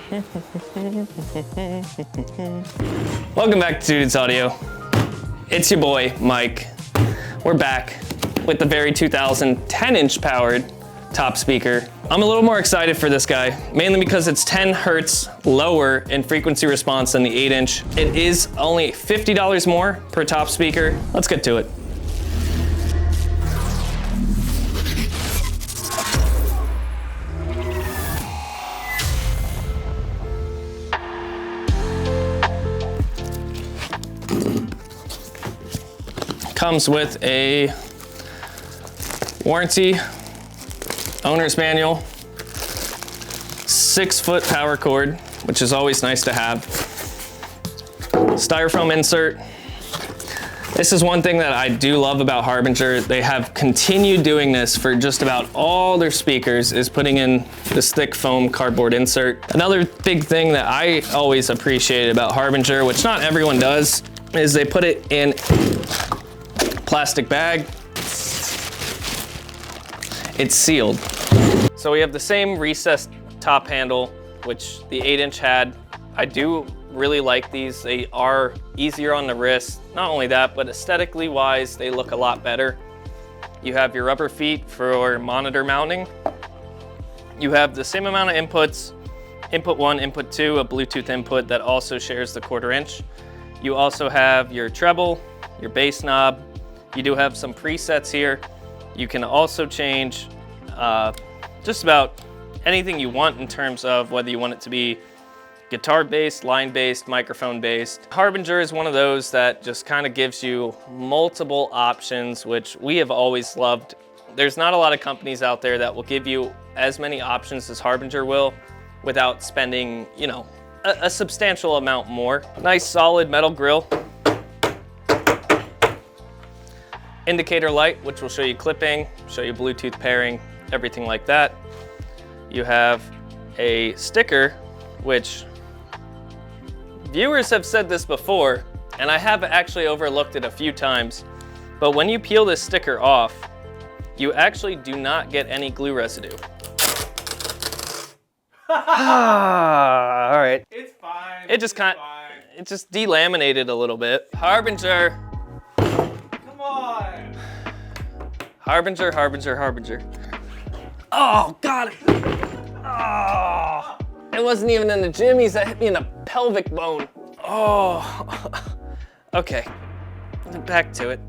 Welcome back to Students Audio. It's your boy, Mike. We're back with the V2410 10-inch powered top speaker. I'm a little more excited for this guy, mainly because it's 10 hertz lower in frequency response than the 8-inch. It is only $50 more per top speaker. Let's get to it. Comes with a warranty, owner's manual, 6-foot power cord, which is always nice to have. Styrofoam insert. This is one thing that I do love about Harbinger. They have continued doing this for just about all their speakers, is putting in this thick foam cardboard insert. Another big thing that I always appreciated about Harbinger, which not everyone does, is they put it in plastic bag. It's sealed. So we have the same recessed top handle, which the 8-inch had. I do really like these. They are easier on the wrist. Not only that, but aesthetically wise, they look a lot better. You have your rubber feet for monitor mounting. You have the same amount of inputs, input 1, input 2, a Bluetooth input that also shares the 1/4 inch. You also have your treble, your bass knob. You do have some presets here. You can also change just about anything you want in terms of whether you want it to be guitar-based, line-based, microphone-based. Harbinger is one of those that just kind of gives you multiple options, which we have always loved. There's not a lot of companies out there that will give you as many options as Harbinger will without spending, you know, a substantial amount more. Nice solid metal grille. Indicator light, which will show you clipping, show you Bluetooth pairing, everything like that. You have a sticker, which viewers have said this before, and I have actually overlooked it a few times, but when you peel this sticker off, you actually do not get any glue residue. All right. It's fine. It just it just delaminated a little bit. Harbinger. Come on. Harbinger, Harbinger, Harbinger. Oh, got it. Oh, it wasn't even in the jimmies. That hit me in the pelvic bone. Oh, okay. Back to it.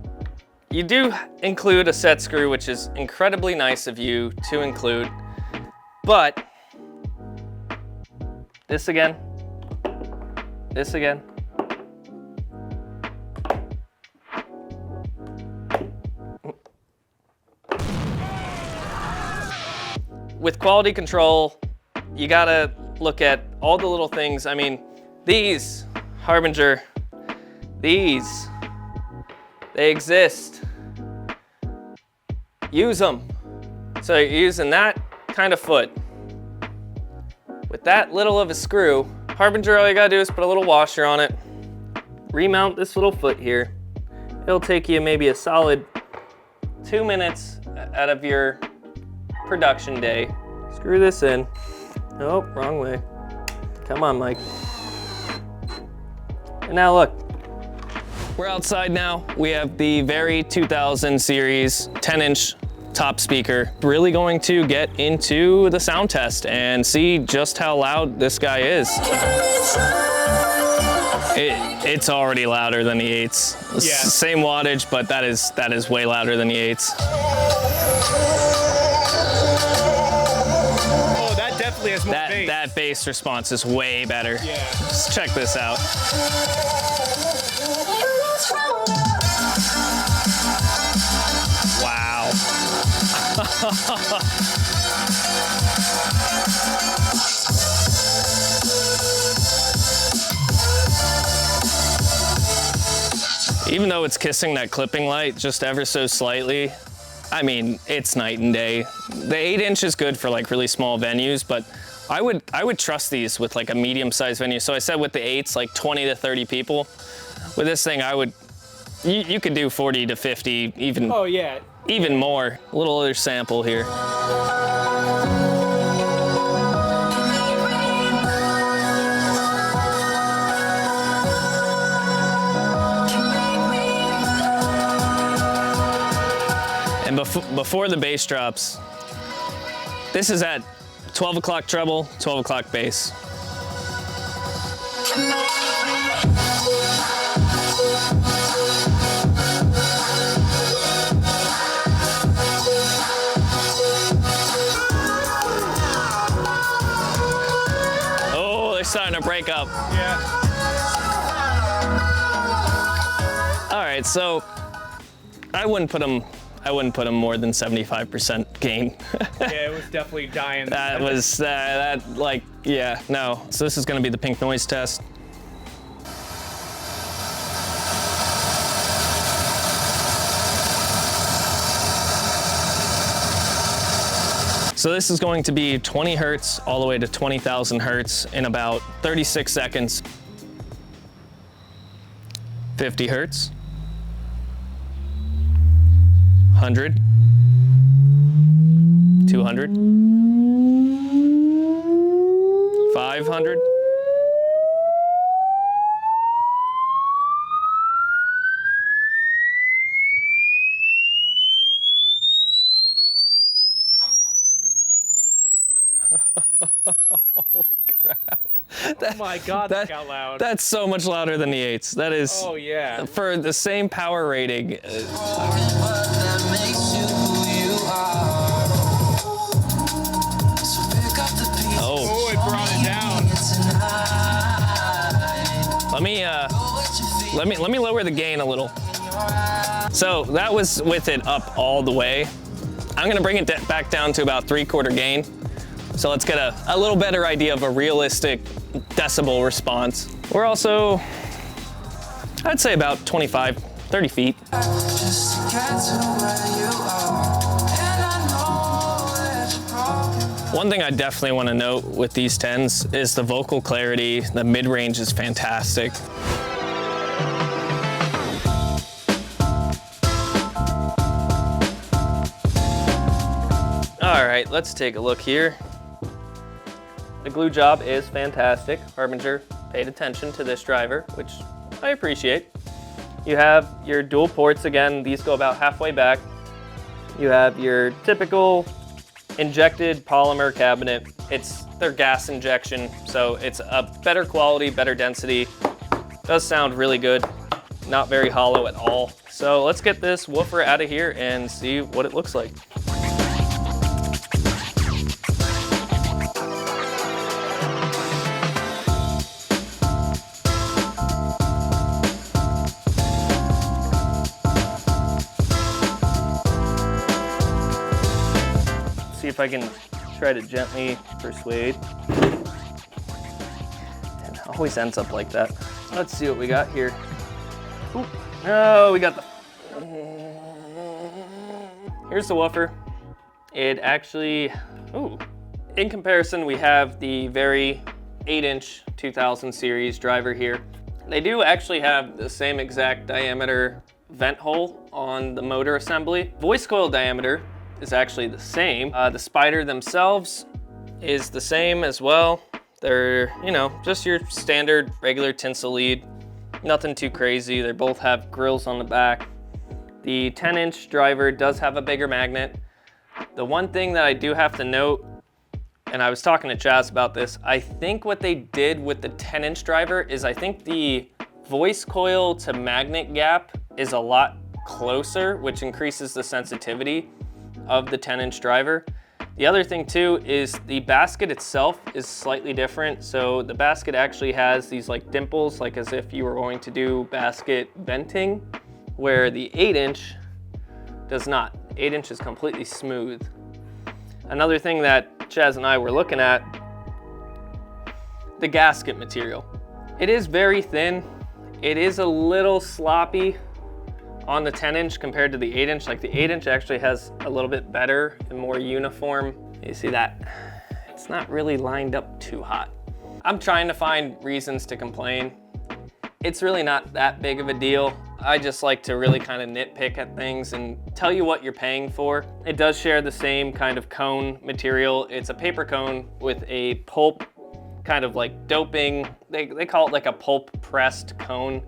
You do include a set screw, which is incredibly nice of you to include, but this again, this again. With quality control, you gotta look at all the little things. I mean, these, Harbinger, these, they exist. Use them. So you're using that kind of foot with that little of a screw. Harbinger, all you gotta do is put a little washer on it, remount this little foot here. It'll take you maybe a solid 2 minutes out of your production day. Screw this in. Oh, wrong way. Come on, Mike. And now look. We're outside now. We have the V2410 series 10-inch top speaker. Really going to get into the sound test and see just how loud this guy is. It's already louder than the 8s. Yeah. Same wattage, but that is way louder than the 8s. Oh, that definitely has more bass. That bass response is way better. Yeah. Let's check this out. Wow. Even though it's kissing that clipping light just ever so slightly, I mean, it's night and day. The 8-inch is good for like really small venues, but I would trust these with like a medium-sized venue. So I said with the 8s, like 20 to 30 people. With this thing, you could do 40 to 50, even. Oh yeah. Even more. A little other sample here. before the bass drops. This is at 12 o'clock treble, 12 o'clock bass. Oh, they're starting to break up. Yeah. All right, so I wouldn't put them more than 75% gain. Yeah, it was definitely dying. That was, like, yeah, no. So this is gonna be the pink noise test. So this is going to be 20 hertz all the way to 20,000 hertz in about 36 seconds. 50 hertz. 100. 200. 500. Oh my God, that got loud. That's so much louder than the 8s. That is, Oh yeah. for the same power rating. Oh, it brought it down. Let me lower the gain a little. So that was with it up all the way. I'm gonna bring it back down to about 3/4 gain. So let's get a little better idea of a realistic decibel response. We're also, I'd say about 25, 30 feet. One thing I definitely want to note with these 10s is the vocal clarity. The mid-range is fantastic. All right, let's take a look here. The glue job is fantastic. Harbinger paid attention to this driver, which I appreciate. You have your dual ports again. These go about halfway back. You have your typical injected polymer cabinet. It's their gas injection, so it's a better quality, better density. Does sound really good. Not very hollow at all. So let's get this woofer out of here and see what it looks like. See if I can try to gently persuade. It always ends up like that. Let's see what we got here. Ooh. Oh, we got the... Here's the woofer. It actually... Ooh. In comparison, we have the very 8-inch 2000 series driver here. They do actually have the same exact diameter vent hole on the motor assembly. Voice coil diameter is actually the same. The spider themselves is the same as well. They're, you know, just your standard regular tinsel lead. Nothing too crazy. They both have grills on the back. The 10-inch driver does have a bigger magnet. The one thing that I do have to note, and I was talking to Chaz about this, I think what they did with the 10-inch driver is I think the voice coil to magnet gap is a lot closer, which increases the sensitivity of the 10-inch driver. The other thing too is the basket itself is slightly different. So the basket actually has these like dimples, like as if you were going to do basket venting, where the 8-inch does not. 8-inch is completely smooth. Another thing that Chaz and I were looking at, the gasket material. It is very thin. It is a little sloppy on the 10-inch compared to the 8-inch. Like the 8-inch actually has a little bit better and more uniform. You see that? It's not really lined up too hot. I'm trying to find reasons to complain. It's really not that big of a deal. I just like to really kind of nitpick at things and tell you what you're paying for. It does share the same kind of cone material. It's a paper cone with a pulp kind of like doping. They call it like a pulp pressed cone.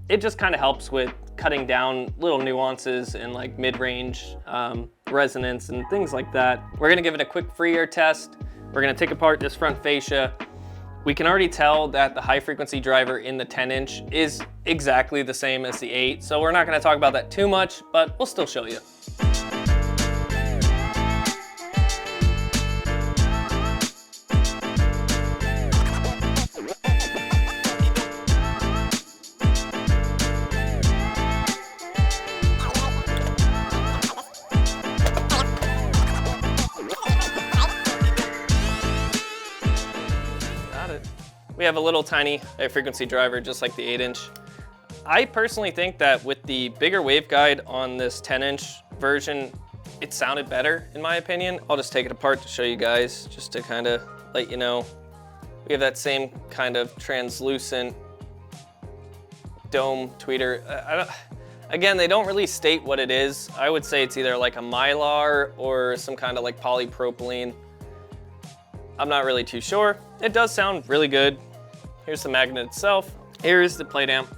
It just kind of helps with cutting down little nuances in like mid-range resonance and things like that. We're gonna give it a quick free ear test. We're gonna take apart this front fascia. We can already tell that the high frequency driver in the 10-inch is exactly the same as the 8, so we're not gonna talk about that too much, but we'll still show you. We have a little tiny high frequency driver, just like the 8-inch. I personally think that with the bigger waveguide on this 10-inch version, it sounded better, in my opinion. I'll just take it apart to show you guys, just to kind of let you know. We have that same kind of translucent dome tweeter. Again, they don't really state what it is. I would say it's either like a Mylar or some kind of like polypropylene. I'm not really too sure. It does sound really good. Here's the magnet itself. Here's the plate amp.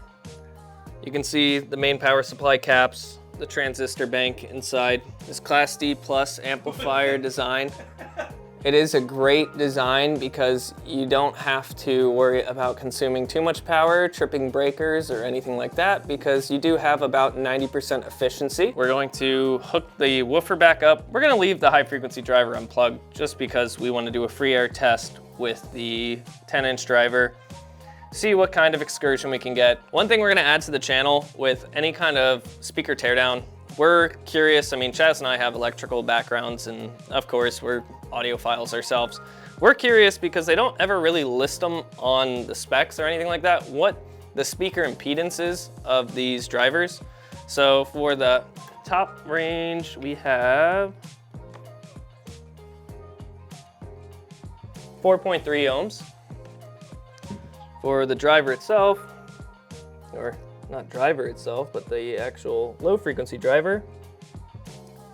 You can see the main power supply caps, the transistor bank inside. This Class D Plus amplifier design. It is a great design because you don't have to worry about consuming too much power, tripping breakers, or anything like that, because you do have about 90% efficiency. We're going to hook the woofer back up. We're gonna leave the high frequency driver unplugged just because we want to do a free air test with the 10-inch driver, see what kind of excursion we can get. One thing we're gonna add to the channel with any kind of speaker teardown, we're curious. I mean, Chaz and I have electrical backgrounds, and of course we're audiophiles ourselves. We're curious because they don't ever really list them on the specs or anything like that, what the speaker impedance is of these drivers. So for the top range, we have 4.3 ohms. For the driver itself, or not driver itself, but the actual low frequency driver,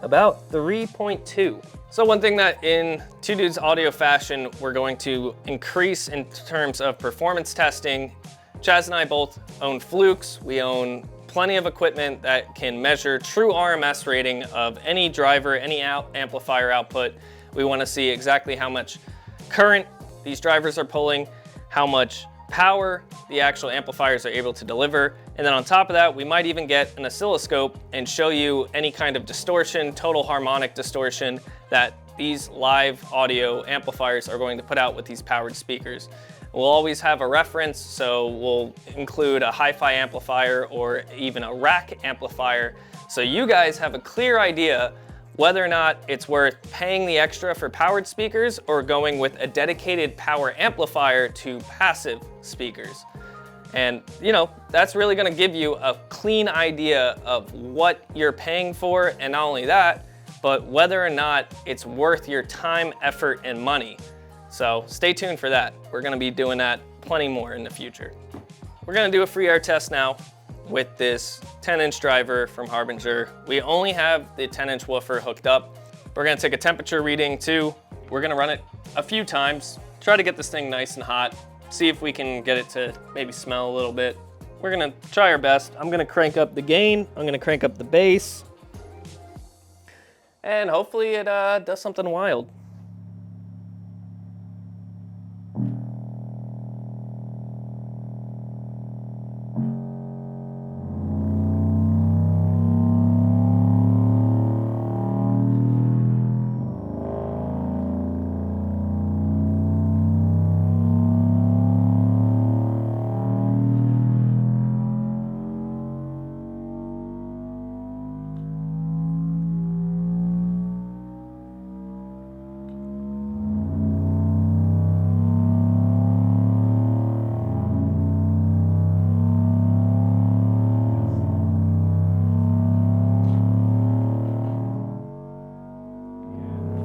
about 3.2. So one thing that in Two Dudes Audio fashion, we're going to increase in terms of performance testing. Chaz and I both own Flukes. We own plenty of equipment that can measure true RMS rating of any driver, any amplifier output. We want to see exactly how much current these drivers are pulling, how much power the actual amplifiers are able to deliver. And then on top of that, we might even get an oscilloscope and show you any kind of distortion, total harmonic distortion that these live audio amplifiers are going to put out with these powered speakers. We'll always have a reference, so we'll include a hi-fi amplifier or even a rack amplifier, so you guys have a clear idea whether or not it's worth paying the extra for powered speakers or going with a dedicated power amplifier to passive speakers. And you know, that's really gonna give you a clean idea of what you're paying for, and not only that, but whether or not it's worth your time, effort, and money. So stay tuned for that. We're gonna be doing that plenty more in the future. We're gonna do a free air test now with this 10-inch driver from Harbinger. We only have the 10-inch woofer hooked up. We're gonna take a temperature reading too. We're gonna run it a few times, try to get this thing nice and hot, see if we can get it to maybe smell a little bit. We're gonna try our best. I'm gonna crank up the gain, I'm gonna crank up the bass, and hopefully it does something wild.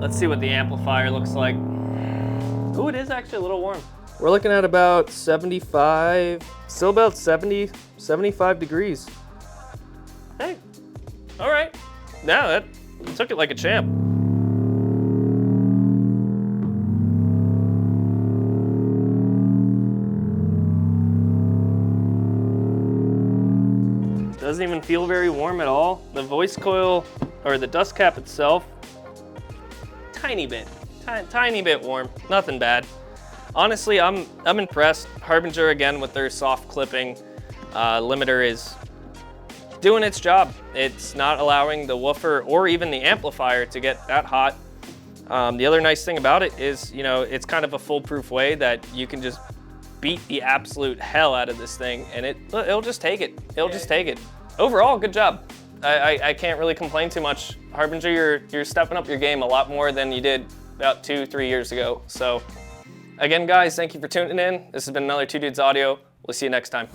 Let's see what the amplifier looks like. Ooh, it is actually a little warm. We're looking at about 75, still about 70, 75 degrees. Hey, all right. Now that took it like a champ. Doesn't even feel very warm at all. The voice coil, or the dust cap itself, tiny bit warm, nothing bad. Honestly, I'm impressed. Harbinger, again, with their soft clipping limiter is doing its job. It's not allowing the woofer or even the amplifier to get that hot. The other nice thing about it is, you know, it's kind of a foolproof way that you can just beat the absolute hell out of this thing, and it'll just take it. It'll just take it. Overall, good job. I can't really complain too much. Harbinger, you're stepping up your game a lot more than you did about 2-3 years ago. So again, guys, thank you for tuning in. This has been another Two Dudes Audio. We'll see you next time.